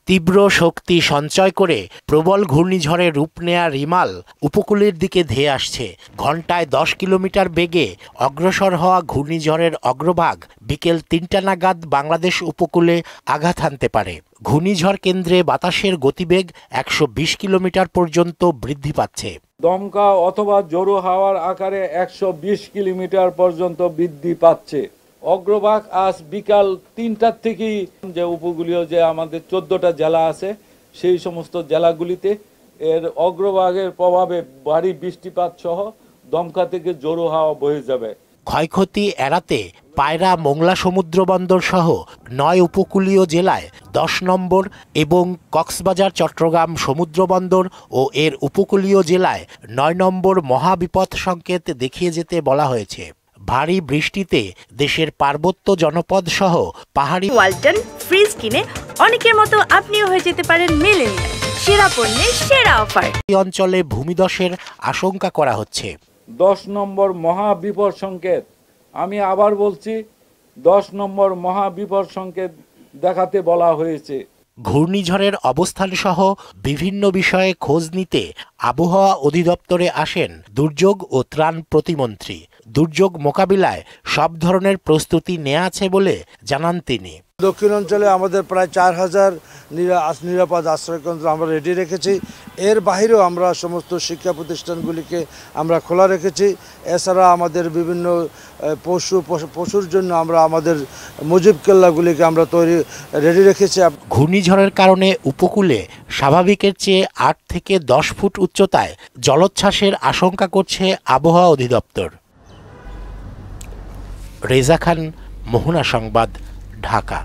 তীব্র শক্তি সঞ্চয় করে প্রবল ঘূর্ণিঝড়ে রূপ নেয়া রিমাল উপকূলের দিকে ধেয়ে আসছে। ঘন্টায় 10 কিলোমিটার বেগে অগ্রসর হওয়া ঘূর্ণিঝড়ের অগ্রভাগ বিকেল 3টা নাগাদ বাংলাদেশ উপকূলে আঘাত হানতে পারে। ঘূর্ণিঝড় কেন্দ্রে বাতাসের গতিবেগ 120 কিলোমিটার পর্যন্ত বৃদ্ধি পাচ্ছে। দমকা অথবা জোরো হাওয়ার আকারে 120 কিলোমিটার পর্যন্ত বৃদ্ধি পাচ্ছে। অগ্রভাগ আজ বিকাল 3টার থেকেই যে উপকূলীয় যে আমাদের 14টা জেলা আছে সেই সমস্ত জেলাগুলিতে এর অগ্রভাগের প্রভাবে ভারী বৃষ্টিপাত সহ দমকা থেকে জোরো হাওয়া বয়ে যাবে। ক্ষয়ক্ষতি এড়াতে পায়রা মোংলা সমুদ্র বন্দর সহ 9 উপকূলীয় জেলায় 10 নম্বর এবং কক্সবাজার চট্টগ্রাম সমুদ্র বন্দর ও এর উপকূলীয় জেলায় 9 নম্বর মহাবিপদ সংকেত দেখিয়ে যেতে বলা হয়েছে। ভারী বৃষ্টিতে দেশের পার্বত্য জনপদ সহ পাহাড়ি ওয়ালটন ফ্রিজ কিনে অনেকের মতো আপনিও হয়ে যেতে পারেন মিলেনিয়াল। সেরা পণ্যের সেরা অফার। এই অঞ্চলে ভূমিধসের আশঙ্কা করা হচ্ছে। 10 নম্বর মহাবিপদ সংকেত, আমি আবার বলছি 10 নম্বর মহাবিপদ সংকেত দেখাতে বলা হয়েছে। ঘূর্ণিঝড়ের অবস্থান সহ বিভিন্ন বিষয়ে খোঁজ নিতে আবহাওয়া অধিদপ্তরে আসেন দুর্যোগ ও ত্রাণ প্রতিমন্ত্রী। দুর্যোগ মোকাবিলায় সব ধরনের প্রস্তুতি নেওয়া আছে বলে জানান তিনি। দক্ষিণাঞ্চলে আমাদের প্রায় 4000 নিরাপদ আশ্রয়কেন্দ্র আমরা রেডি রেখেছি। এর বাইরেও আমরা সমস্ত শিক্ষা প্রতিষ্ঠানগুলিকে আমরা খোলা রেখেছি। এছাড়া আমাদের বিভিন্ন পশুর জন্য আমরা আমাদের মুজিব কেল্লাগুলিকে আমরা রেডি রেখেছি। ঘূর্ণিঝড়ের কারণে উপকূলে স্বাভাবিকের চেয়ে 8 থেকে 10 ফুট উচ্চতায় জলোচ্ছ্বাসের আশঙ্কা করছে আবহাওয়া অধিদপ্তর। রেজা খান, মোহনা সংবাদ, ঢাকা।